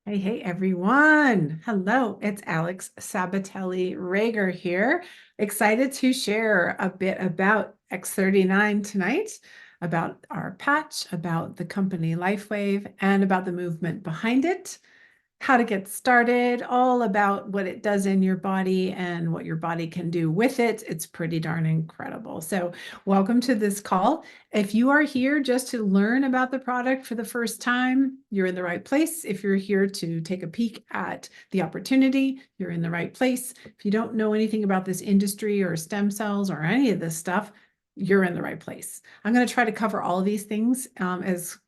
Hey, everyone. Hello, it's Alex Sabatelli Rager here. Excited to share a bit about X39 tonight, about our patch, about the company LifeWave, and about the movement behind it, how to get started, all about what it does in your body and what your body can do with it. It's pretty darn incredible. So, welcome to this call. If you are here just to learn about the product for the first time, you're in the right place. If you're here to take a peek at the opportunity, you're in the right place. If you don't know anything about this industry or stem cells or any of this stuff, you're in the right place. I'm going to try to cover all of these things as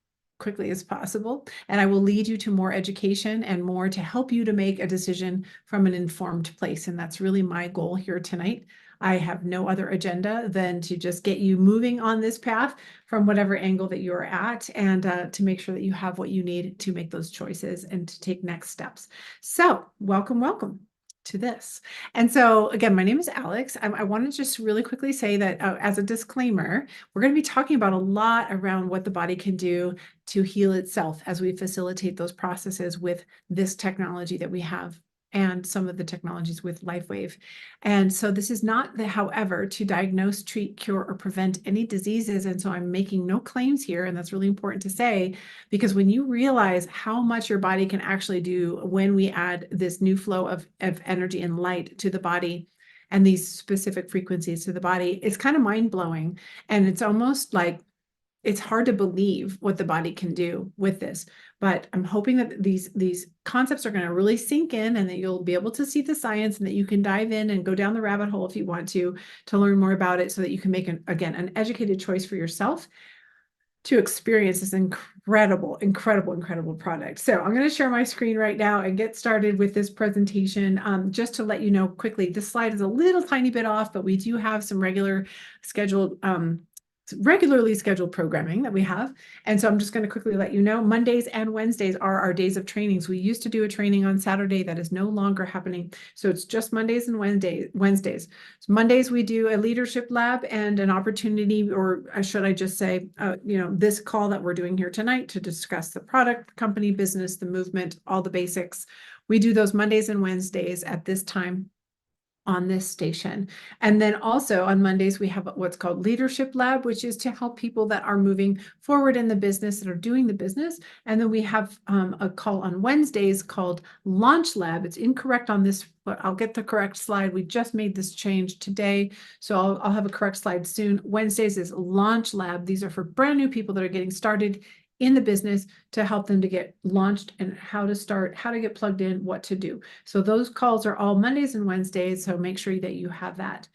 quickly as possible, and I will lead you to more education and more to help you to make a decision from an informed place. And that's really my goal here tonight. I have no other agenda than to just get you moving on this path from whatever angle that you're at, and to make sure that you have what you need to make those choices and to take next steps. So welcome to this. And so again, my name is Alex. I want to just really quickly say that as a disclaimer, we're going to be talking about a lot around what the body can do to heal itself as we facilitate those processes with this technology that we have and some of the technologies with LifeWave. And so this is not, however, to diagnose, treat, cure, or prevent any diseases. And so I'm making no claims here. And that's really important to say, because when you realize how much your body can actually do when we add this new flow of energy and light to the body, and these specific frequencies to the body, it's kind of mind-blowing. And it's almost like it's hard to believe what the body can do with this. But I'm hoping that these concepts are going to really sink in, and that you'll be able to see the science, and that you can dive in and go down the rabbit hole if you want to learn more about it, so that you can make an educated choice for yourself to experience this incredible product. So I'm going to share my screen right now and get started with this presentation. Just to let you know quickly, this slide is a little tiny bit off, but we do have some regularly scheduled programming that we have. And so I'm just going to quickly let you know, Mondays and Wednesdays are our days of trainings. We used to do a training on Saturday. That is no longer happening. So it's just Mondays and Wednesdays. So Mondays, we do a leadership lab and an opportunity, or should I just say, this call that we're doing here tonight to discuss the product, company, business, the movement, all the basics. We do those Mondays and Wednesdays at this time on this station. And then also on Mondays, we have what's called Leadership Lab, which is to help people that are moving forward in the business, that are doing the business. And then we have a call on Wednesdays called Launch Lab. It's incorrect on this, but I'll get the correct slide. We just made this change today, so I'll have a correct slide soon. Wednesdays is Launch Lab. These are for brand new people that are getting started in the business, to help them to get launched and how to start, how to get plugged in, what to do. So those calls are all Mondays and Wednesdays. So make sure that you have that.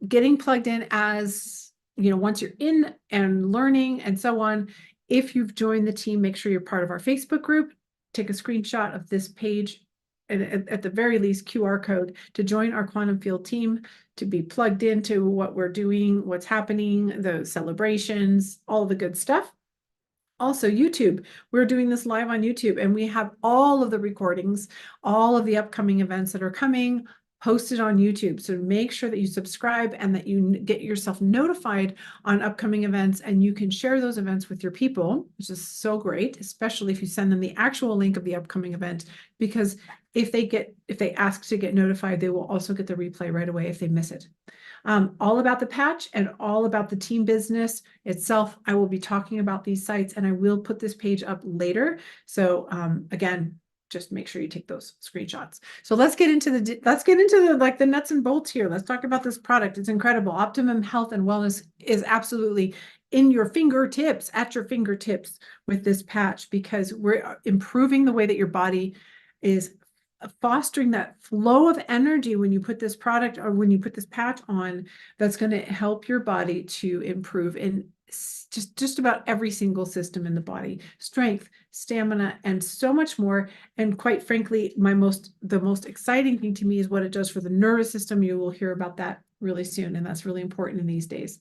Getting plugged in, as once you're in and learning and so on. If you've joined the team, make sure you're part of our Facebook group. Take a screenshot of this page, and at the very least QR code, to join our quantum field team, to be plugged into what we're doing, what's happening, the celebrations, all the good stuff. Also, YouTube. We're doing this live on YouTube, and we have all of the recordings, all of the upcoming events that are coming, posted on YouTube. So make sure that you subscribe and that you get yourself notified on upcoming events, and you can share those events with your people, which is so great, especially if you send them the actual link of the upcoming event, because if they ask to get notified, they will also get the replay right away if they miss it. All about the patch and all about the team business itself. I will be talking about these sites, and I will put this page up later. So again, just make sure you take those screenshots. So let's get into the nuts and bolts here. Let's talk about this product. It's incredible. Optimum Health and Wellness is absolutely in your fingertips, at your fingertips with this patch, because we're improving the way that your body is fostering that flow of energy when you put this product, or when you put this patch on. That's going to help your body to improve in just about every single system in the body: strength, stamina, and so much more. And quite frankly, the most exciting thing to me is what it does for the nervous system. You will hear about that really soon, and that's really important in these days.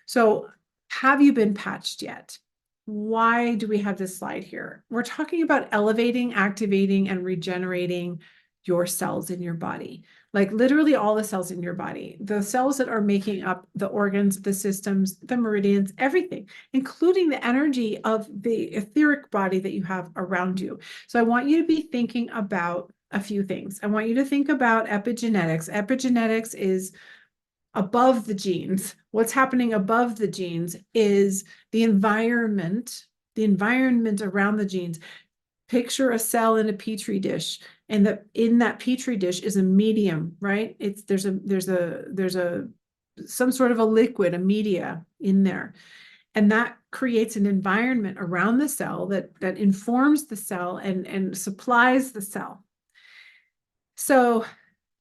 So, have you been patched yet? Why do we have this slide here? We're talking about elevating, activating, and regenerating your cells in your body. like literally all the cells in your body, the cells that are making up the organs, the systems, the meridians, everything, including the energy of the etheric body that you have around you. So I want you to be thinking about a few things. I want you to think about epigenetics. Epigenetics is above the genes. What's happening above the genes is the environment around the genes. Picture a cell in a petri dish, and in that petri dish is a medium, right? There's a some sort of a liquid, a media in there. And that creates an environment around the cell that informs the cell and supplies the cell. So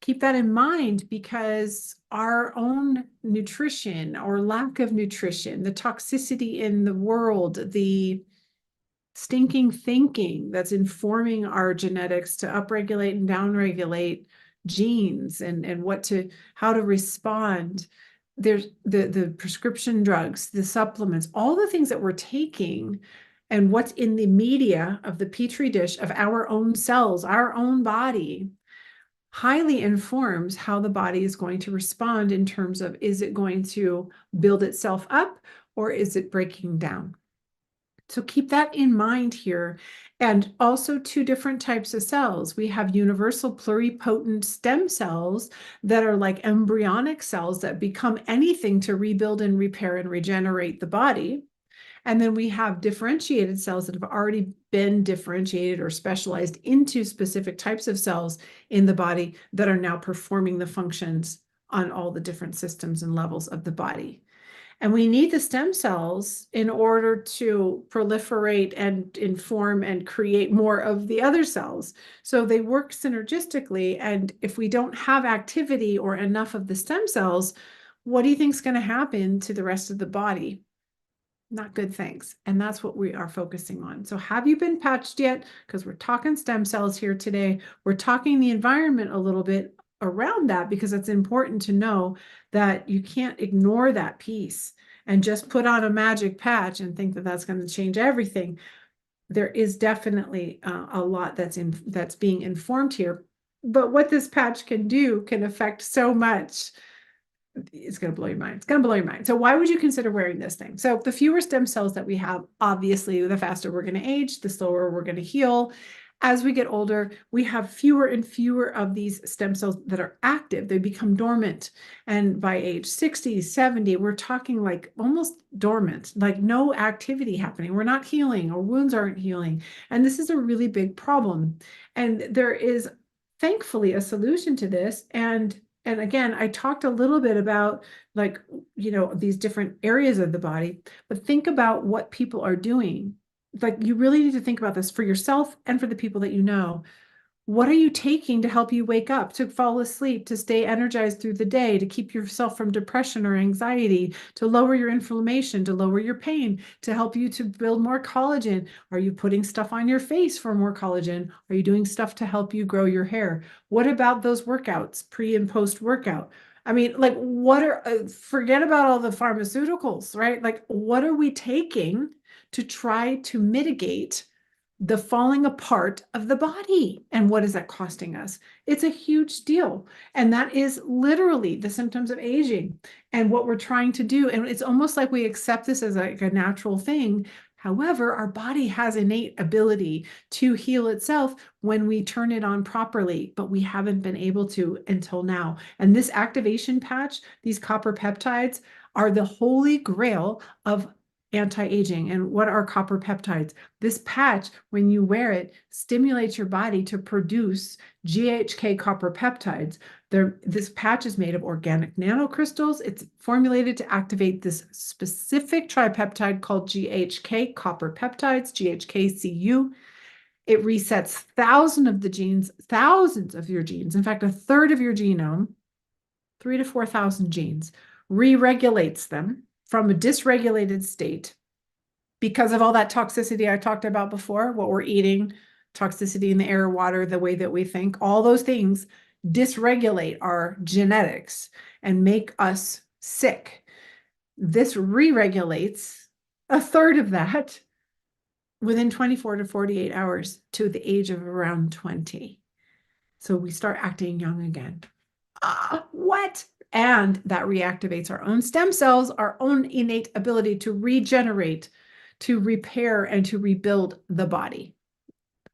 keep that in mind, because our own nutrition or lack of nutrition, the toxicity in the world, the stinking thinking that's informing our genetics to upregulate and downregulate genes and how to respond. There's the prescription drugs, the supplements, all the things that we're taking, and what's in the media of the petri dish of our own cells, our own body, highly informs how the body is going to respond in terms of, is it going to build itself up or is it breaking down? So keep that in mind here. And also two different types of cells. We have universal pluripotent stem cells that are like embryonic cells that become anything to rebuild and repair and regenerate the body. And then we have differentiated cells that have already been differentiated or specialized into specific types of cells in the body that are now performing the functions on all the different systems and levels of the body. And we need the stem cells in order to proliferate and inform and create more of the other cells. So they work synergistically. And if we don't have activity or enough of the stem cells, what do you think is going to happen to the rest of the body? Not good things. And that's what we are focusing on. So have you been patched yet? Because we're talking stem cells here today. We're talking the environment a little bit around that, because it's important to know that you can't ignore that piece and just put on a magic patch and think that that's going to change everything. There is definitely a lot that's being informed here. But what this patch can do can affect so much. It's going to blow your mind. It's going to blow your mind. So why would you consider wearing this thing? So the fewer stem cells that we have, obviously, the faster we're going to age, the slower we're going to heal. As we get older, we have fewer and fewer of these stem cells that are active. They become dormant. And by age 60, 70, we're talking like almost dormant, like no activity happening. We're not healing, or wounds aren't healing. And this is a really big problem. And there is thankfully a solution to this. And again, I talked a little bit about, like, these different areas of the body, but think about what people are doing. Like, you really need to think about this for yourself and for the people that you know. What are you taking to help you wake up, to fall asleep, to stay energized through the day, to keep yourself from depression or anxiety, to lower your inflammation, to lower your pain, to help you to build more collagen? Are you putting stuff on your face for more collagen? Are you doing stuff to help you grow your hair? What about those workouts, pre and post workout? I mean, like, forget about all the pharmaceuticals, right? Like, what are we taking to try to mitigate the falling apart of the body? And what is that costing us? It's a huge deal. And that is literally the symptoms of aging and what we're trying to do. And it's almost like we accept this as like a natural thing. However, our body has innate ability to heal itself when we turn it on properly, but we haven't been able to until now. And this activation patch, these copper peptides, are the holy grail of anti-aging. And what are copper peptides? This patch, when you wear it, stimulates your body to produce GHK copper peptides. This patch is made of organic nanocrystals. It's formulated to activate this specific tripeptide called GHK copper peptides, GHKCU. It resets thousands of your genes. In fact, a third of your genome, 3,000 to 4,000 genes, re-regulates them from a dysregulated state because of all that toxicity I talked about before, what we're eating, toxicity in the air, water, the way that we think, all those things dysregulate our genetics and make us sick. This re-regulates a third of that within 24 to 48 hours to the age of around 20. So we start acting young again. What? And that reactivates our own stem cells, our own innate ability to regenerate, to repair, and to rebuild the body.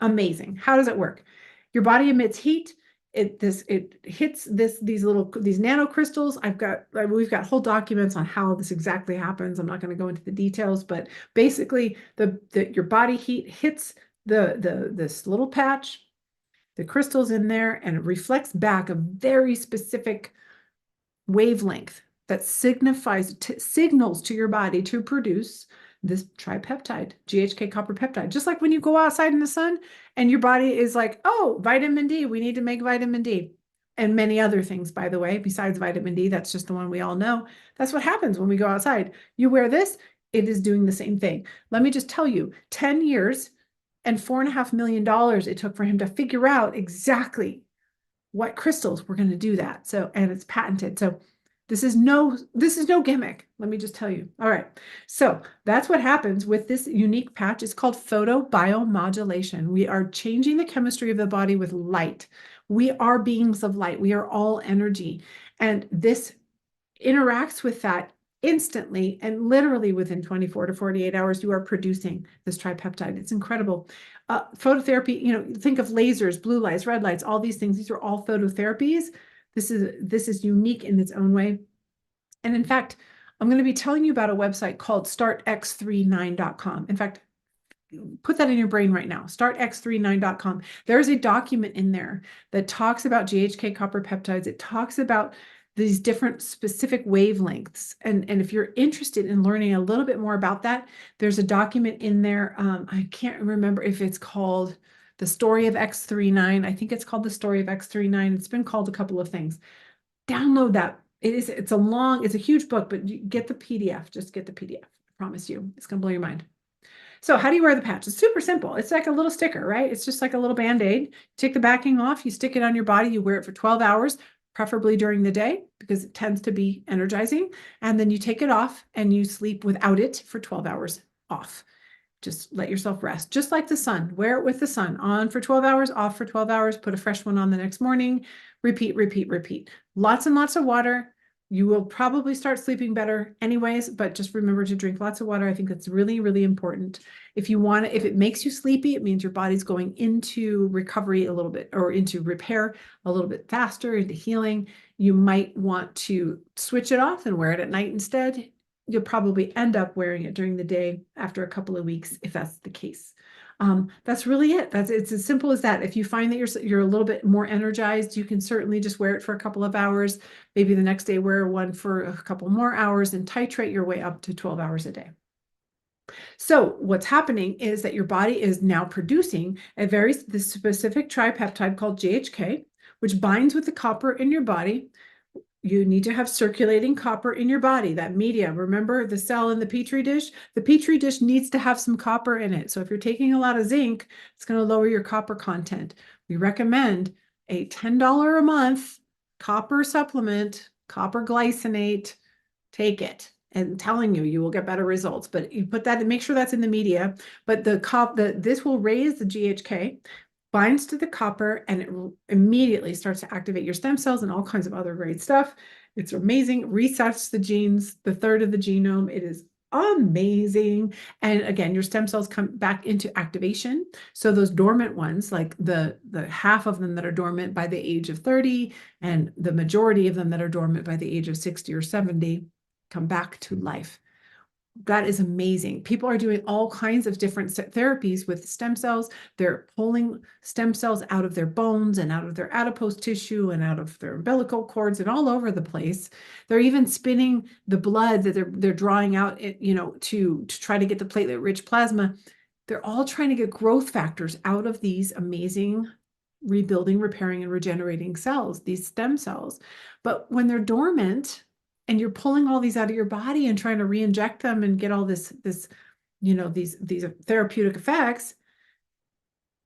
Amazing. How does it work? Your body emits heat. It hits these nanocrystals. We've got whole documents on how this exactly happens. I'm not going to go into the details, but basically your body heat hits this little patch, the crystals in there, and it reflects back a very specific wavelength that signals to your body to produce this tripeptide, GHK copper peptide. Just like when you go outside in the sun and your body is like, oh, vitamin D, we need to make vitamin D. And many other things, by the way, besides vitamin D, that's just the one we all know. That's what happens when we go outside. You wear this, it is doing the same thing. Let me just tell you, 10 years and $4.5 million it took for him to figure out exactly what crystals were going to do that. So, and it's patented. So this is no gimmick. Let me just tell you. All right. So that's what happens with this unique patch. It's called photobiomodulation. We are changing the chemistry of the body with light. We are beings of light. We are all energy. And this interacts with that instantly, and literally within 24 to 48 hours, you are producing this tripeptide. It's incredible. Phototherapy, think of lasers, blue lights, red lights, all these things. These are all phototherapies. This is unique in its own way. And in fact, I'm going to be telling you about a website called startx39.com. In fact, put that in your brain right now, startx39.com. There's a document in there that talks about GHK copper peptides. It talks about these different specific wavelengths. And if you're interested in learning a little bit more about that, there's a document in there. I can't remember if it's called The Story of X39. I think it's called The Story of X39. It's been called a couple of things. Download that. It's a huge book, but you get the PDF. Just get the PDF. I promise you, it's going to blow your mind. So how do you wear the patch? It's super simple. It's like a little sticker, right? It's just like a little Band-Aid. Take the backing off, you stick it on your body, you wear it for 12 hours, preferably during the day, because it tends to be energizing. And then you take it off and you sleep without it for 12 hours off. Just let yourself rest, just like the sun. Wear it with the sun, on for 12 hours, off for 12 hours, put a fresh one on the next morning, repeat, repeat, repeat. Lots and lots of water. You will probably start sleeping better anyways, but just remember to drink lots of water. I think that's really, really important. If it makes you sleepy, it means your body's going into recovery a little bit, or into repair a little bit faster, into healing. You might want to switch it off and wear it at night instead. You'll probably end up wearing it during the day after a couple of weeks, if that's the case. That's really it. It's as simple as that. If you find that you're a little bit more energized, you can certainly just wear it for a couple of hours. Maybe the next day wear one for a couple more hours and titrate your way up to 12 hours a day. So what's happening is that your body is now producing this specific tripeptide called GHK, which binds with the copper in your body. You need to have circulating copper in your body, that media. Remember the cell in the Petri dish? The Petri dish needs to have some copper in it. So if you're taking a lot of zinc, it's going to lower your copper content. We recommend a $10 a month copper supplement, copper glycinate. Take it. And telling you will get better results. But you put that and make sure that's in the media. But this will raise the GHK, binds to the copper, and it immediately starts to activate your stem cells and all kinds of other great stuff. It's amazing. Resets the genes, the third of the genome. It is amazing. And again, your stem cells come back into activation. So those dormant ones, like the half of them that are dormant by the age of 30, and the majority of them that are dormant by the age of 60 or 70, come back to life. That is amazing. People are doing all kinds of different therapies with stem cells. They're pulling stem cells out of their bones and out of their adipose tissue and out of their umbilical cords and all over the place. They're even spinning the blood that they're drawing out, to try to get the platelet-rich plasma. They're all trying to get growth factors out of these amazing rebuilding, repairing, and regenerating cells, these stem cells. But when they're dormant, and you're pulling all these out of your body and trying to re-inject them and get all these therapeutic effects,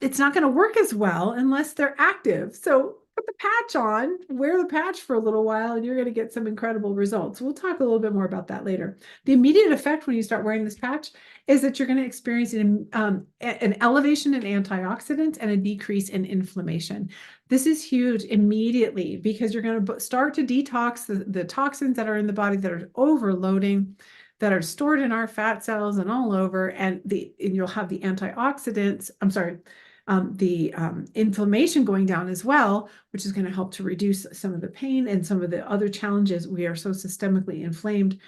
it's not going to work as well unless they're active. So put the patch on, wear the patch for a little while, and you're going to get some incredible results. We'll talk a little bit more about that later. The immediate effect when you start wearing this patch is that you're going to experience an elevation in antioxidants and a decrease in inflammation. This is huge immediately because you're going to start to detox the toxins that are in the body that are overloading, that are stored in our fat cells and all over, and you'll have the antioxidants, the inflammation going down as well, which is going to help to reduce some of the pain and some of the other challenges. We are so systemically inflamed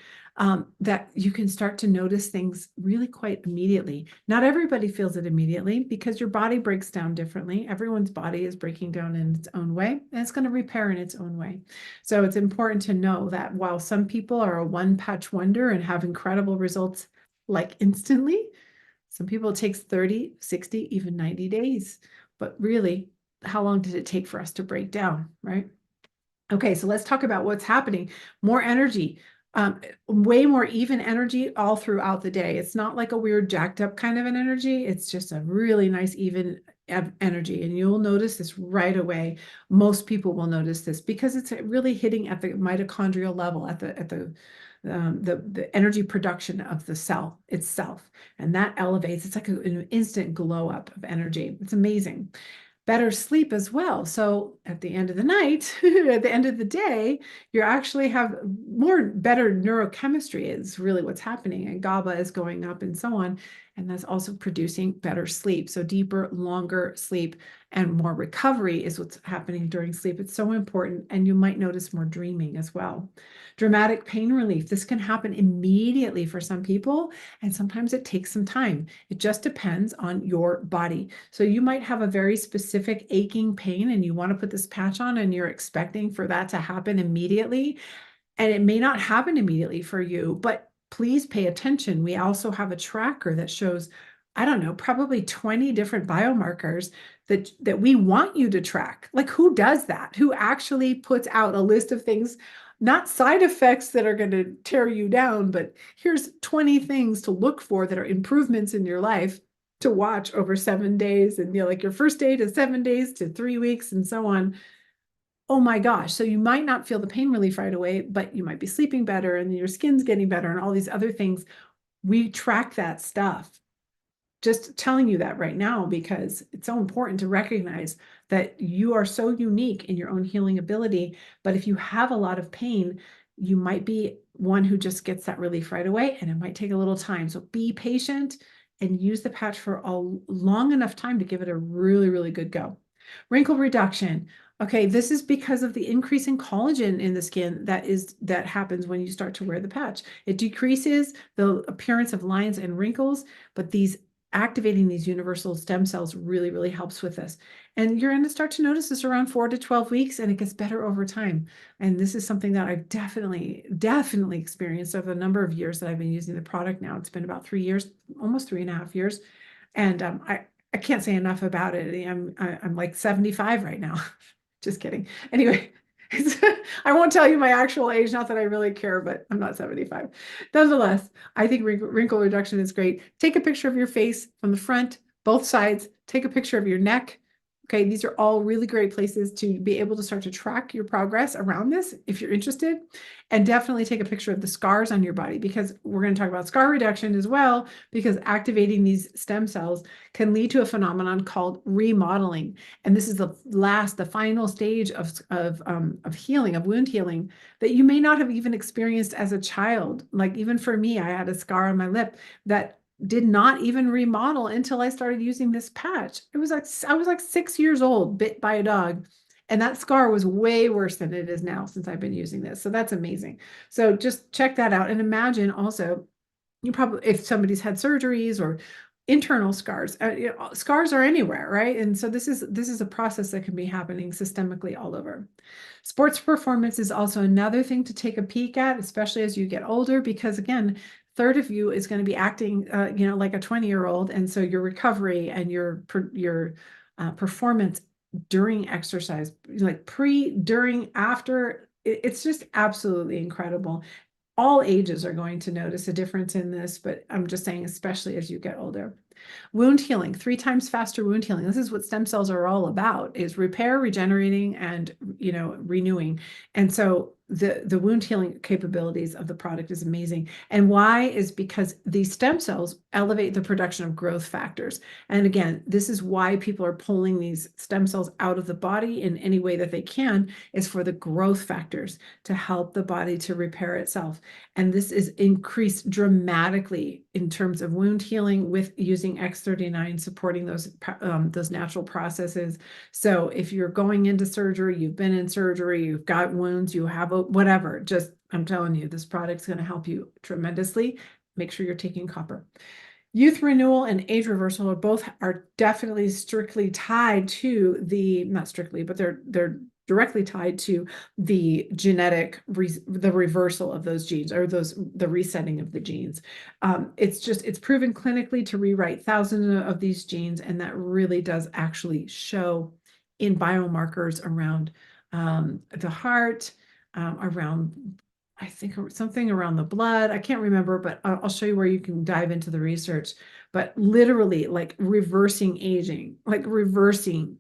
that you can start to notice things really quite immediately. Not everybody feels it immediately because your body breaks down differently. Everyone's body is breaking down in its own way, and it's going to repair in its own way. So it's important to know that while some people are a one-patch wonder and have incredible results like instantly, some people it takes 30, 60, even 90 days. But really, how long did it take for us to break down, right? Okay, so let's talk about what's happening. More energy, way more even energy all throughout the day. It's not like a weird jacked up kind of an energy. It's just a really nice even energy. And you'll notice this right away. Most people will notice this because it's really hitting at the mitochondrial level, at the energy production of the cell itself. And that elevates. It's like an instant glow up of energy. It's amazing. Better sleep as well. So at the end of the night, at the end of the day, you actually have better neurochemistry is really what's happening. And GABA is going up and so on. And that's also producing better sleep. So deeper, longer sleep and more recovery is what's happening during sleep. It's so important. And you might notice more dreaming as well. Dramatic pain relief. This can happen immediately for some people, and sometimes it takes some time. It just depends on your body. So you might have a very specific aching pain and you want to put this patch on and you're expecting for that to happen immediately. And it may not happen immediately for you, but please pay attention. We also have a tracker that shows, I don't know, probably 20 different biomarkers that we want you to track. Like, who does that? Who actually puts out a list of things, not side effects that are going to tear you down, but here's 20 things to look for that are improvements in your life to watch over 7 days, and like your first day to 7 days to 3 weeks and so on. Oh my gosh. So you might not feel the pain relief right away, but you might be sleeping better and your skin's getting better and all these other things. We track that stuff. Just telling you that right now because it's so important to recognize that you are so unique in your own healing ability. But if you have a lot of pain, you might be one who just gets that relief right away, and it might take a little time. So be patient and use the patch for a long enough time to give it a really, really good go. Wrinkle reduction. Okay, this is because of the increase in collagen in the skin that happens when you start to wear the patch. It decreases the appearance of lines and wrinkles, but activating these universal stem cells really, really helps with this. And you're going to start to notice this around 4 to 12 weeks, and it gets better over time. And this is something that I've definitely experienced over a number of years that I've been using the product now. It's been about 3 years, almost 3.5 years. And I can't say enough about it. I'm like 75 right now. Just kidding. Anyway, I won't tell you my actual age, not that I really care, but I'm not 75. Nonetheless, I think wrinkle reduction is great. Take a picture of your face from the front, both sides. Take a picture of your neck. Okay, these are all really great places to be able to start to track your progress around this if you're interested. And definitely take a picture of the scars on your body, because we're going to talk about scar reduction as well, because activating these stem cells can lead to a phenomenon called remodeling. And this is the final stage of healing, of wound healing, that you may not have even experienced as a child. Like, even for me, I had a scar on my lip that did not even remodel until I started using this patch. I was like 6 years old, bit by a dog. And that scar was way worse than it is now since I've been using this. So that's amazing. So just check that out. And imagine also, if somebody's had surgeries or internal scars, scars are anywhere, right? And so this is a process that can be happening systemically all over. Sports performance is also another thing to take a peek at, especially as you get older, because again, third of you is going to be acting, like a 20-year-old. And so your recovery and your performance during exercise, like during, after, it's just absolutely incredible. All ages are going to notice a difference in this, but I'm just saying, especially as you get older. Wound healing, 3 times faster wound healing. This is what stem cells are all about, is repair, regenerating, and renewing. And so the wound healing capabilities of the product is amazing. And why is because these stem cells elevate the production of growth factors. And again, this is why people are pulling these stem cells out of the body in any way that they can, is for the growth factors to help the body to repair itself. And this is increased dramatically in terms of wound healing with using X39, supporting those natural processes. So if you're going into surgery, you've been in surgery, you've got wounds, you have whatever, just, I'm telling you, this product's going to help you tremendously. Make sure you're taking copper. Youth renewal and age reversal are definitely strictly tied to not strictly, but they're directly tied to the the reversal of those genes, or the resetting of the genes. It's proven clinically to rewrite thousands of these genes, and that really does actually show in biomarkers around the heart, around, I think something around the blood. I can't remember, but I'll show you where you can dive into the research. But literally, like reversing aging, like reversing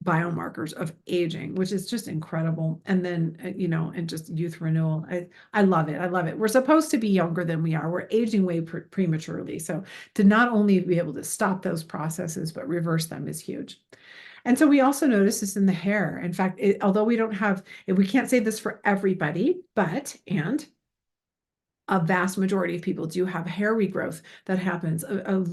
biomarkers of aging, which is just incredible. And then, and just youth renewal. I love it. I love it. We're supposed to be younger than we are. We're aging way prematurely. So to not only be able to stop those processes, but reverse them is huge. And so we also notice this in the hair. In fact, although we can't say this for everybody, and a vast majority of people do have hair regrowth that happens, a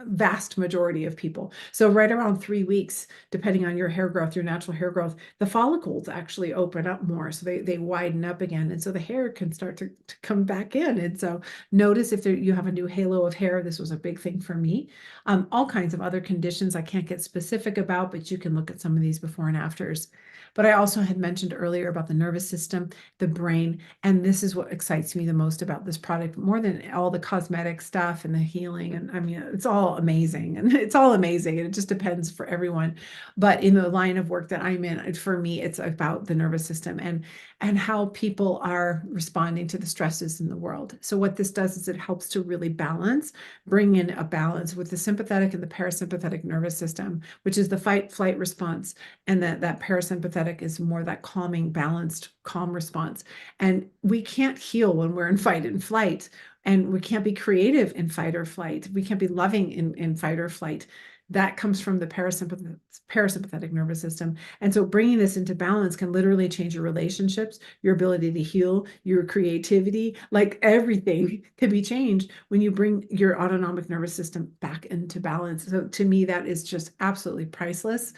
vast majority of people. So right around 3 weeks, depending on your hair growth, your natural hair growth, the follicles actually open up more. So they widen up again. And so the hair can start to come back in. And so notice if you have a new halo of hair. This was a big thing for me. All kinds of other conditions I can't get specific about, but you can look at some of these before and afters. But I also had mentioned earlier about the nervous system, the brain, and this is what excites me the most about this product, more than all the cosmetic stuff and the healing. And I mean, it's all amazing, and it just depends for everyone. But in the line of work that I'm in, for me, it's about the nervous system and how people are responding to the stresses in the world. So what this does is it helps to really bring in a balance with the sympathetic and the parasympathetic nervous system, which is the fight, flight response. And that parasympathetic is more that calming, balanced, calm response. And we can't heal when we're in fight and flight, and we can't be creative in fight or flight. We can't be loving in fight or flight. That comes from the parasympathetic nervous system. And so bringing this into balance can literally change your relationships, your ability to heal, your creativity, like everything can be changed when you bring your autonomic nervous system back into balance. So to me, that is just absolutely priceless.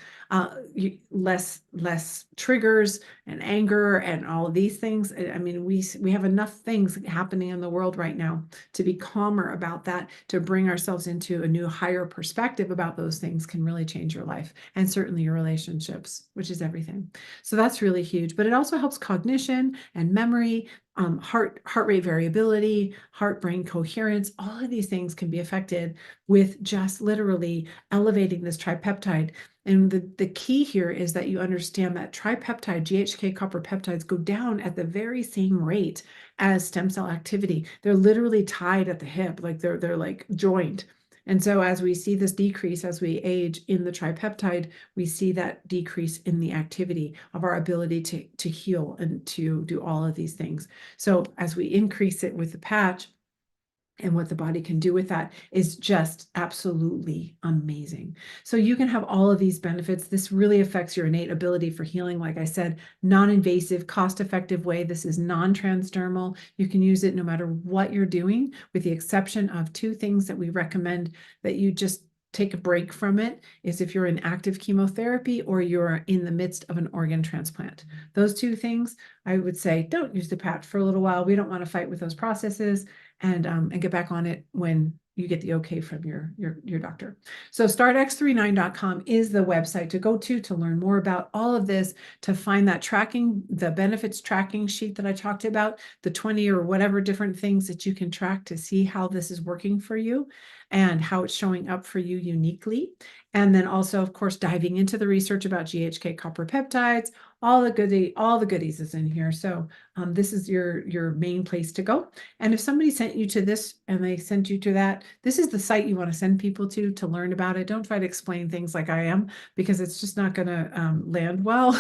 Less triggers and anger and all of these things. I mean, we have enough things happening in the world right now to be calmer about that, to bring ourselves into a new higher perspective about those things can really change your life, and certainly your relationships, which is everything. So that's really huge. But it also helps cognition and memory, heart rate variability, heart-brain coherence. All of these things can be affected with just literally elevating this tripeptide. And the key here is that you understand that tripeptide, GHK copper peptides, go down at the very same rate as stem cell activity. They're literally tied at the hip, like they're like joined. And so as we see this decrease as we age in the tripeptide, we see that decrease in the activity of our ability to heal and to do all of these things. So as we increase it with the patch, and what the body can do with that is just absolutely amazing. So you can have all of these benefits. This really affects your innate ability for healing. Like I said, non-invasive, cost-effective way. This is non-transdermal. You can use it no matter what you're doing, with the exception of 2 things that we recommend that you just take a break from it, is if you're in active chemotherapy or you're in the midst of an organ transplant. Those 2 things, I would say, don't use the patch for a little while. We don't want to fight with those processes, and get back on it when you get the okay from your doctor. So startx39.com is the website to go to learn more about all of this, to find that the benefits tracking sheet that I talked about, the 20 or whatever different things that you can track to see how this is working for you and how it's showing up for you uniquely. And then also, of course, diving into the research about GHK copper peptides, all the goodies is in here. So this is your main place to go. And if somebody sent you to this and they sent you to that, this is the site you want to send people to learn about it. Don't try to explain things like I am, because it's just not going to land well.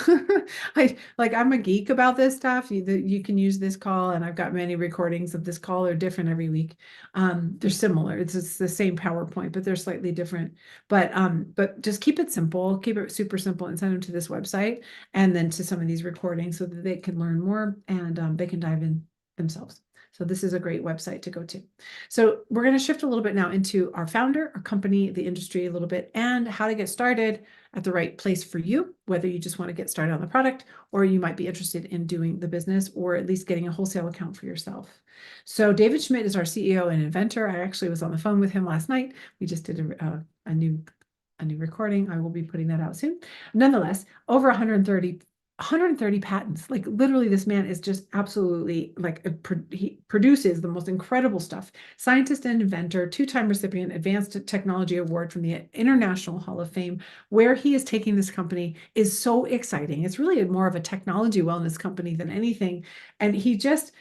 I'm a geek about this stuff. You can use this call, and I've got many recordings of this call. They're different every week. They're similar. It's the same PowerPoint, but they're slightly different. But just keep it simple, keep it super simple, and send them to this website and then to some of these recordings so that they can learn more, and they can dive in themselves. So this is a great website to go to. So we're going to shift a little bit now into our founder, our company, the industry a little bit, and how to get started at the right place for you, whether you just want to get started on the product, or you might be interested in doing the business, or at least getting a wholesale account for yourself. So David Schmidt is our CEO and inventor. I actually was on the phone with him last night. We just did a new recording. I will be putting that out soon. Nonetheless, over 130 patents. Like, literally, this man is just absolutely he produces the most incredible stuff. Scientist and inventor, 2-time recipient, Advanced Technology Award from the International Hall of Fame. Where he is taking this company is so exciting. It's really more of a technology wellness company than anything. And he just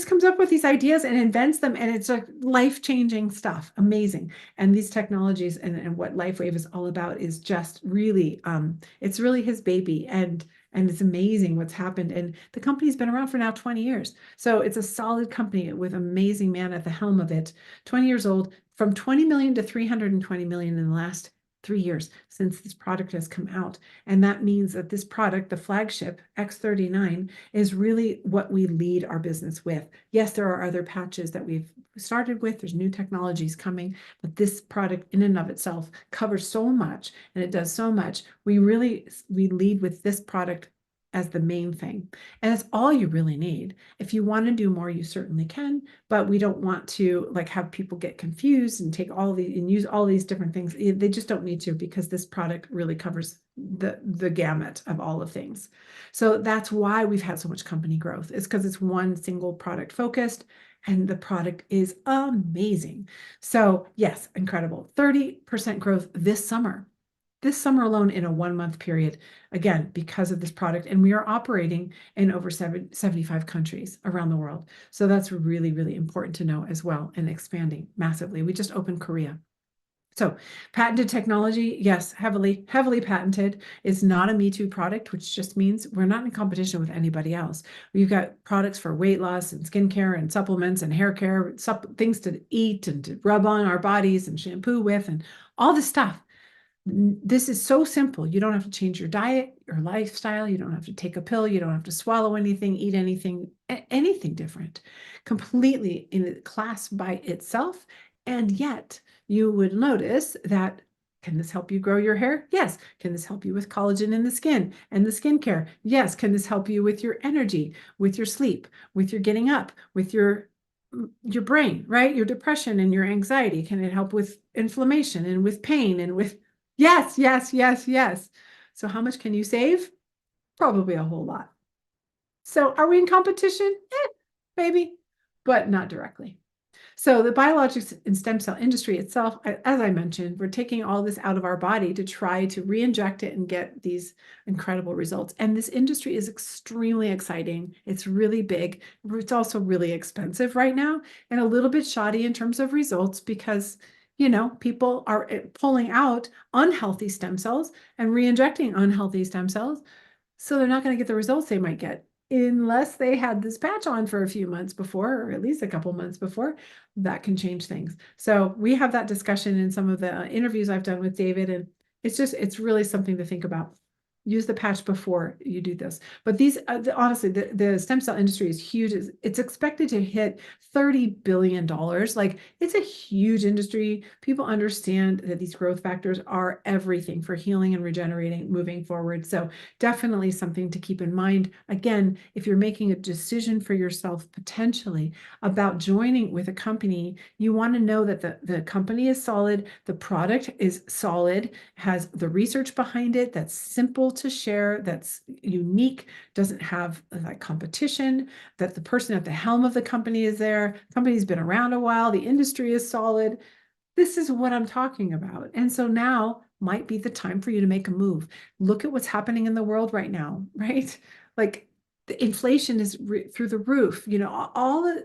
comes up with these ideas and invents them, and it's like life-changing stuff. Amazing. And these technologies and what LifeWave is all about is just really, it's really his baby. And it's amazing what's happened. And the company's been around for now 20 years. So it's a solid company with an amazing man at the helm of it. 20 years old, from 20 million to 320 million in the last 3 years since this product has come out. And that means that this product, the flagship X39, is really what we lead our business with. Yes, there are other patches that we've started with. There's new technologies coming, but this product in and of itself covers so much, and it does so much. We lead with this product as the main thing. And it's all you really need. If you want to do more, you certainly can, but we don't want to have people get confused and take all these and use all these different things. They just don't need to, because this product really covers the gamut of all of things. So that's why we've had so much company growth. It's because it's one single product focused, and the product is amazing. So yes, incredible. 30% growth this summer alone in a 1-month period, again, because of this product. And we are operating in over 75 countries around the world. So that's really, really important to know as well, and expanding massively. We just opened Korea. So patented technology, yes, heavily patented. It's not a Me Too product, which just means we're not in competition with anybody else. We've got products for weight loss and skincare and supplements and hair care, things to eat and to rub on our bodies and shampoo with, and all this stuff. This is so simple. You don't have to change your diet, your lifestyle. You don't have to take a pill. You don't have to swallow anything, eat anything different. Completely in a class by itself. And yet you would notice that, can this help you grow your hair? Yes. Can this help you with collagen in the skin and the skincare? Yes. Can this help you with your energy, with your sleep, with your getting up, with your brain, right? Your depression and your anxiety? Can it help with inflammation and with pain and with yes, yes, yes, yes. So how much can you save? Probably a whole lot. So are we in competition? Maybe, but not directly. So the biologics and stem cell industry itself, as I mentioned, we're taking all this out of our body to try to re-inject it and get these incredible results. And this industry is extremely exciting. It's really big. It's also really expensive right now, and a little bit shoddy in terms of results, because people are pulling out unhealthy stem cells and re-injecting unhealthy stem cells. So they're not going to get the results they might get unless they had this patch on for a few months before, or at least a couple months before. That can change things. So we have that discussion in some of the interviews I've done with David, and it's really something to think about. Use the patch before you do this. But these, honestly, the stem cell industry is huge. It's expected to hit $30 billion. Like, it's a huge industry. People understand that these growth factors are everything for healing and regenerating moving forward. So definitely something to keep in mind. Again, if you're making a decision for yourself potentially about joining with a company, you want to know that the company is solid, the product is solid, has the research behind it that's simple to share, that's unique, doesn't have like competition, that the person at the helm of the company is there, company's been around a while, the industry is solid. This is what I'm talking about. And so now might be the time for you to make a move. Look at what's happening in the world right now, right? Like the inflation is through the roof,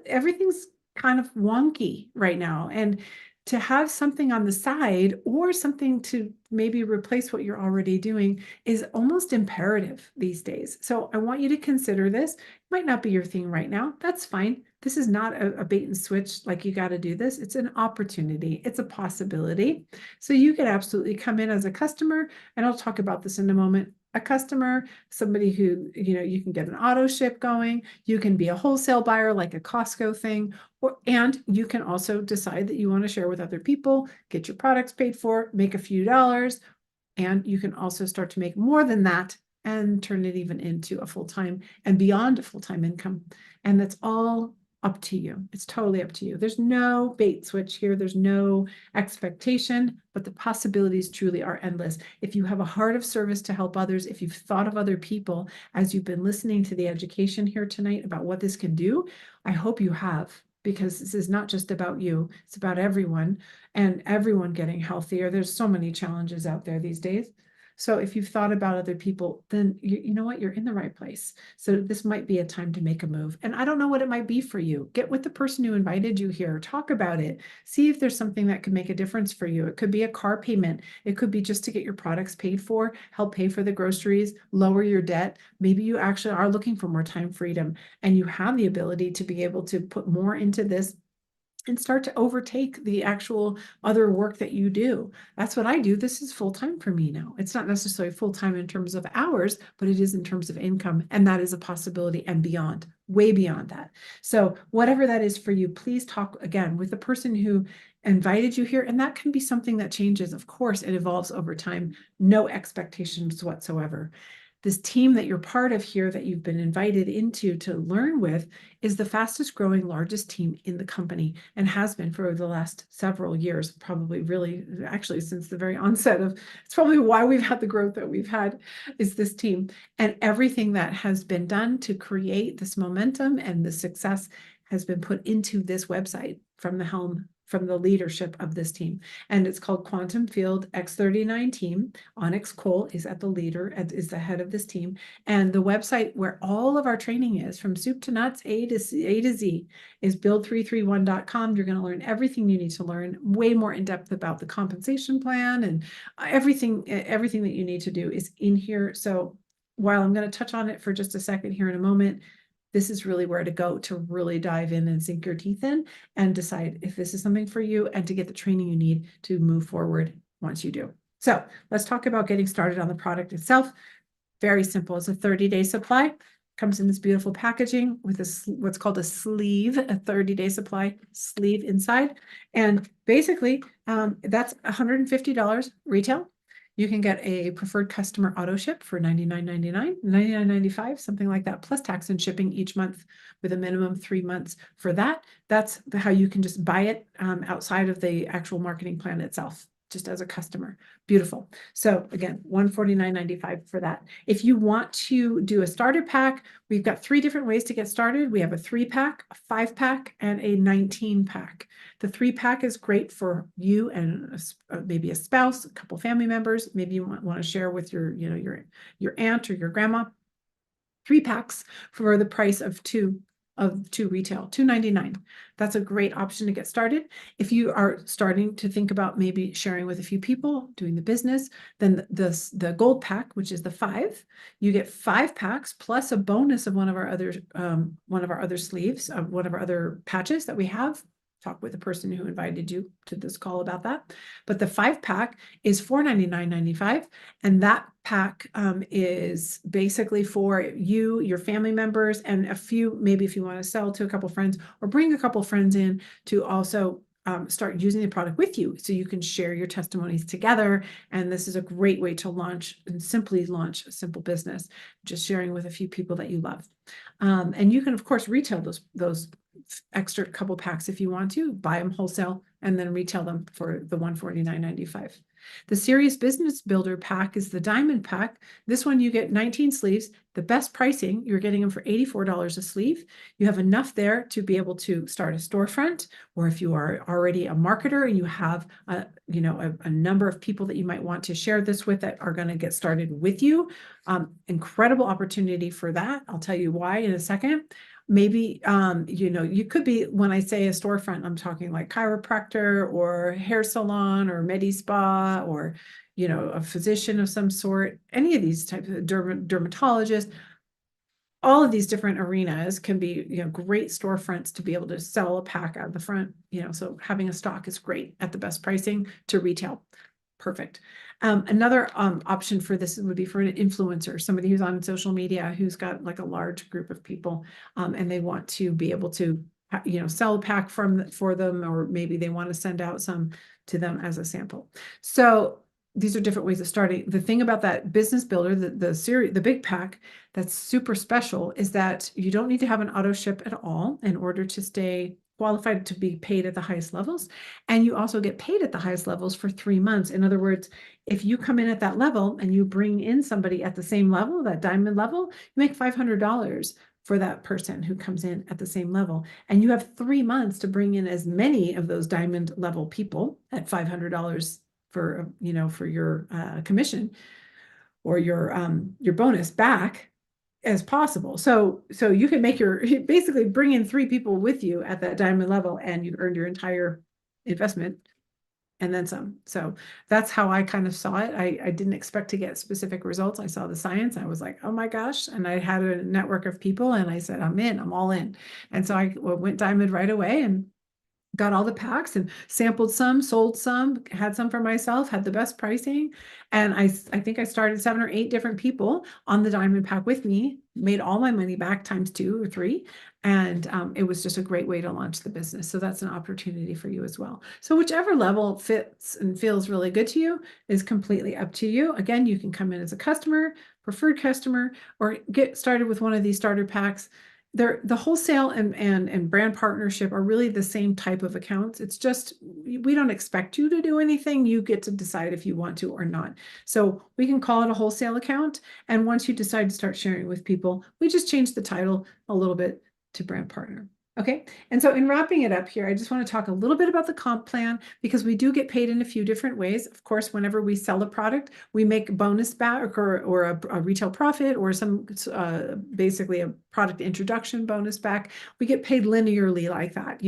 everything's kind of wonky right now. And to have something on the side or something to maybe replace what you're already doing is almost imperative these days. So I want you to consider this. It might not be your thing right now. That's fine. This is not a bait and switch, like you got to do this. It's an opportunity. It's a possibility. So you could absolutely come in as a customer, and I'll talk about this in a moment. A customer, somebody who, you can get an auto ship going. You can be a wholesale buyer like a Costco thing, and you can also decide that you want to share with other people, get your products paid for, make a few dollars, and you can also start to make more than that and turn it even into a full-time and beyond a full-time income. And that's all up to you. It's totally up to you. There's no bait switch here. There's no expectation, but the possibilities truly are endless. If you have a heart of service to help others, if you've thought of other people as you've been listening to the education here tonight about what this can do, I hope you have, because this is not just about you. It's about everyone and everyone getting healthier. There's so many challenges out there these days. So if you've thought about other people, then you know what, you're in the right place. So this might be a time to make a move. And I don't know what it might be for you. Get with the person who invited you here, talk about it, see if there's something that could make a difference for you. It could be a car payment. It could be just to get your products paid for, help pay for the groceries, lower your debt. Maybe you actually are looking for more time freedom and you have the ability to be able to put more into this and start to overtake the actual other work that you do. That's what I do. This is full-time for me now. It's not necessarily full-time in terms of hours, but it is in terms of income. And that is a possibility and beyond, way beyond that. So whatever that is for you, please talk again with the person who invited you here. And that can be something that changes. Of course, it evolves over time. No expectations whatsoever. This team that you're part of here that you've been invited into to learn with is the fastest growing, largest team in the company and has been for the last several years, probably really actually since the very onset of, it's probably why we've had the growth that we've had is this team. And everything that has been done to create this momentum and the success has been put into this website from the helm, from the leadership of this team. And it's called Quantum Field X39 Team. Onyx Cole is at the leader, is the head of this team. And the website where all of our training is, from soup to nuts, A to Z, is build331.com. You're going to learn everything you need to learn, way more in depth about the compensation plan, and everything that you need to do is in here. So while I'm going to touch on it for just a second here in a moment, this is really where to go to really dive in and sink your teeth in and decide if this is something for you and to get the training you need to move forward once you do. So let's talk about getting started on the product itself. Very simple. It's a 30-day supply. Comes in this beautiful packaging with what's called a sleeve, a 30-day supply sleeve inside. And basically, that's $150 retail. You can get a preferred customer auto ship for $99.99, $99.95, something like that, plus tax and shipping each month with a minimum 3 months for that. That's how you can just buy it outside of the actual marketing plan itself, just as a customer. Beautiful. So again, $149.95 for that. If you want to do a starter pack, we've got 3 different ways to get started. We have a 3-pack, a 5-pack, and a 19-pack. The 3-pack is great for you and maybe a spouse, a couple family members. Maybe you want to share with your aunt or your grandma. 3 packs for the price of two retail, $2.99. That's a great option to get started. If you are starting to think about maybe sharing with a few people, doing the business, then the gold pack, which is the 5, you get 5 packs plus a bonus of one of our other sleeves, of one of our other patches that we have. Talk with the person who invited you to this call about that. But the 5-pack is $499.95. And that pack is basically for you, your family members, and a few, maybe if you want to sell to a couple friends or bring a couple friends in to also start using the product with you so you can share your testimonies together. And this is a great way to launch and simply launch a simple business, just sharing with a few people that you love. And you can, of course, retail those extra couple packs if you want to. Buy them wholesale, and then retail them for the $149.95. The Serious Business Builder pack is the diamond pack. This one you get 19 sleeves, the best pricing. You're getting them for $84 a sleeve. You have enough there to be able to start a storefront, or if you are already a marketer and you have a number of people that you might want to share this with that are going to get started with you. Incredible opportunity for that. I'll tell you why in a second. Maybe, you could be, when I say a storefront, I'm talking like chiropractor or hair salon or med spa or, a physician of some sort, any of these types of dermatologist. All of these different arenas can be, great storefronts to be able to sell a pack out the front, so having a stock is great at the best pricing to retail. Perfect. Another option for this would be for an influencer, somebody who's on social media, who's got like a large group of people, and they want to be able to, sell a pack for them, or maybe they want to send out some to them as a sample. So these are different ways of starting. The thing about that business builder, the big pack, that's super special is that you don't need to have an auto ship at all in order to stay qualified to be paid at the highest levels. And you also get paid at the highest levels for 3 months. In other words, if you come in at that level and you bring in somebody at the same level, that diamond level, you make $500 for that person who comes in at the same level. And you have 3 months to bring in as many of those diamond level people at $500 for, for your commission or your bonus back as possible. So you can make basically bring in 3 people with you at that diamond level, and you've earned your entire investment and then some. So that's how I kind of saw it. I didn't expect to get specific results. I saw the science. I was like, oh my gosh. And I had a network of people and I said, I'm all in. And so I went diamond right away and got all the packs and sampled some, sold some, had some for myself, had the best pricing. And I think I started 7 or 8 different people on the diamond pack with me, made all my money back times 2 or 3. And it was just a great way to launch the business. So that's an opportunity for you as well. So whichever level fits and feels really good to you is completely up to you. Again, you can come in as a customer, preferred customer, or get started with one of these starter packs. The wholesale and brand partnership are really the same type of accounts. It's just, we don't expect you to do anything. You get to decide if you want to or not. So we can call it a wholesale account. And once you decide to start sharing with people, we just change the title a little bit to brand partner. Okay. And so in wrapping it up here, I just want to talk a little bit about the comp plan, because we do get paid in a few different ways. Of course, whenever we sell a product, we make bonus back or a retail profit or some basically a product introduction bonus back. We get paid linearly like that.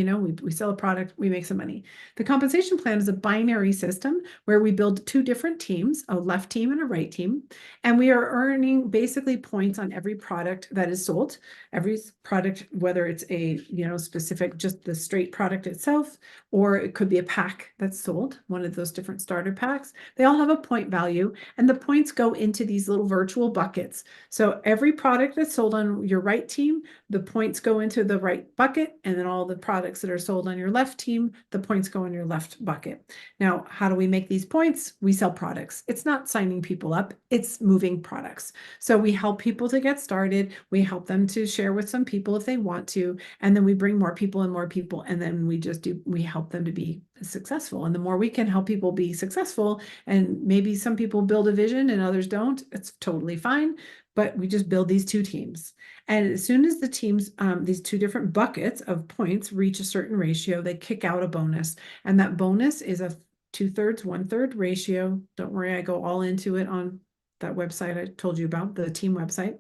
We sell a product, we make some money. The compensation plan is a binary system where we build 2 different teams, a left team and a right team. And we are earning basically points on every product that is sold. Every product, whether it's a specific, just the straight product itself, or it could be a pack that's sold, one of those different starter packs. They all have a point value, and the points go into these little virtual buckets. So every product that's sold on your right team, the points go into the right bucket, and then all the products that are sold on your left team, the points go in your left bucket. Now, how do we make these points? We sell products. It's not signing people up, it's moving products. So we help people to get started. We help them to share with some people if they want to, and then we bring more people, and then we help them to be successful. And the more we can help people be successful, and maybe some people build a vision and others don't, it's totally fine. But we just build these 2 teams. And as soon as the teams, these 2 different buckets of points reach a certain ratio, they kick out a bonus. And that bonus is a 2/3, 1/3 ratio. Don't worry, I go all into it on that website I told you about, the team website.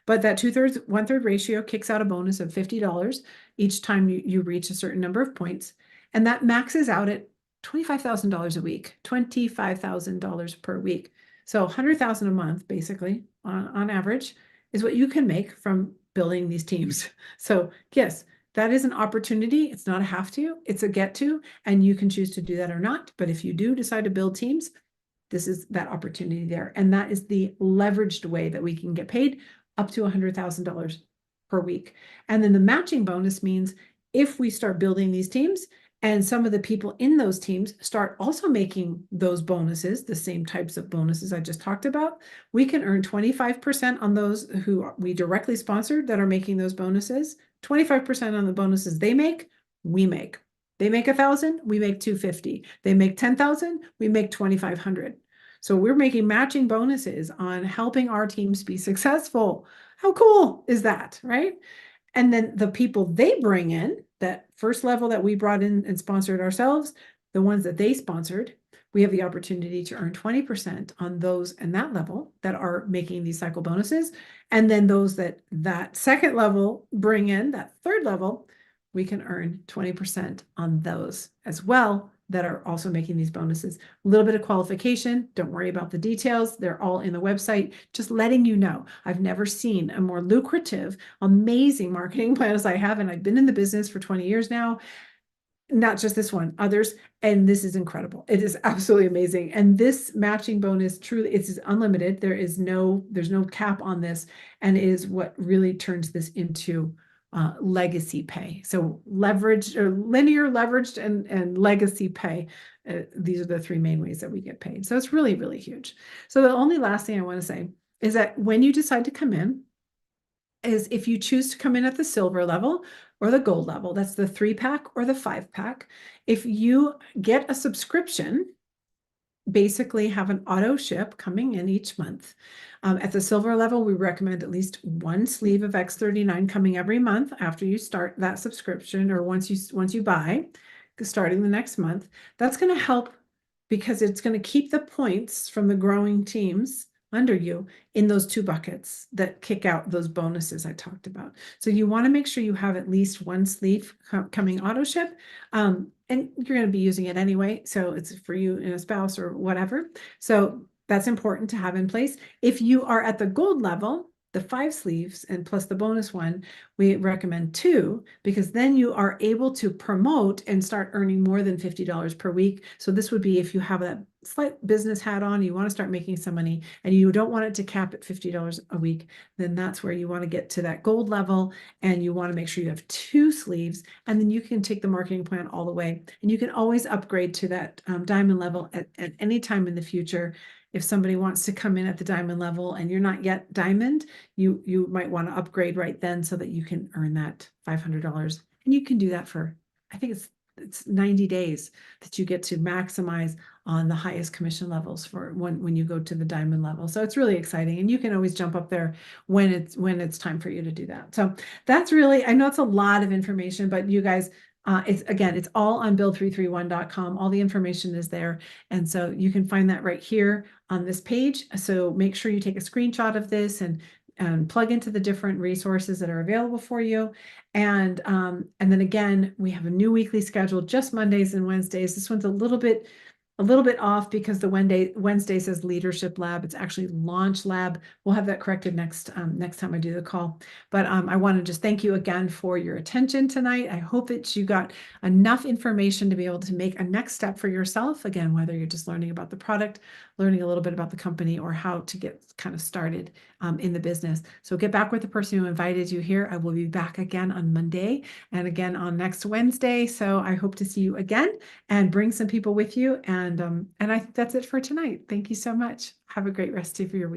But that 2/3, 1/3 ratio kicks out a bonus of $50 each time you reach a certain number of points. And that maxes out at $25,000 a week, $25,000 per week. So $100,000 a month, basically, on average, is what you can make from building these teams. So yes, that is an opportunity. It's not a have to, it's a get to, and you can choose to do that or not. But if you do decide to build teams, this is that opportunity there. And that is the leveraged way that we can get paid up to $100,000 per week. And then the matching bonus means if we start building these teams and some of the people in those teams start also making those bonuses, the same types of bonuses I just talked about, we can earn 25% on those who we directly sponsored that are making those bonuses, 25% on the bonuses they make, we make. They make 1,000, we make 250. They make 10,000, we make 2,500. So we're making matching bonuses on helping our teams be successful. How cool is that, right? And then the people they bring in, that first level that we brought in and sponsored ourselves, the ones that they sponsored, we have the opportunity to earn 20% on those and that level that are making these cycle bonuses. And then those that second level bring in, that third level, we can earn 20% on those as well that are also making these bonuses. A little bit of qualification. Don't worry about the details. They're all in the website. Just letting you know, I've never seen a more lucrative, amazing marketing plan as I have. And I've been in the business for 20 years now. Not just this one, others. And this is incredible. It is absolutely amazing. And this matching bonus truly, it's unlimited. There's no cap on this, and is what really turns this into legacy pay. So leveraged or linear, leveraged, and legacy pay. These are the three main ways that we get paid. So it's really, really huge. So the only last thing I want to say is that when you decide to come in, is if you choose to come in at the silver level or the gold level, that's the 3-pack or the 5-pack. If you get a subscription, basically have an auto ship coming in each month. At the silver level, we recommend at least one sleeve of X39 coming every month after you start that subscription, or once you buy, starting the next month. That's going to help because it's going to keep the points from the growing teams under you in those two buckets that kick out those bonuses I talked about. So you want to make sure you have at least one sleeve coming auto ship. And you're going to be using it anyway. So it's for you and a spouse or whatever. So that's important to have in place. If you are at the gold level, the 5 sleeves and plus the bonus one, we recommend 2, because then you are able to promote and start earning more than $50 per week. So this would be if you have a slight business hat on, you want to start making some money and you don't want it to cap at $50 a week, then that's where you want to get to that gold level, and you want to make sure you have 2 sleeves, and then you can take the marketing plan all the way, and you can always upgrade to that diamond level at any time in the future. If somebody wants to come in at the diamond level and you're not yet diamond, you might want to upgrade right then so that you can earn that $500. And you can do that for, I think it's 90 days that you get to maximize on the highest commission levels for when you go to the diamond level. So it's really exciting, and you can always jump up there when it's time for you to do that. So that's really, I know it's a lot of information, but you guys, it's all on build331.com. All the information is there. And so you can find that right here on this page. So make sure you take a screenshot of this and plug into the different resources that are available for you. And then again, we have a new weekly schedule, just Mondays and Wednesdays. This one's a little bit off because the Wednesday says Leadership Lab. It's actually Launch Lab. We'll have that corrected next time I do the call. But I want to just thank you again for your attention tonight. I hope that you got enough information to be able to make a next step for yourself. Again, whether you're just learning about the product, learning a little bit about the company, or how to get kind of started in the business. So get back with the person who invited you here. I will be back again on Monday and again on next Wednesday. So I hope to see you again and bring some people with you. And I think that's it for tonight. Thank you so much. Have a great rest of your week.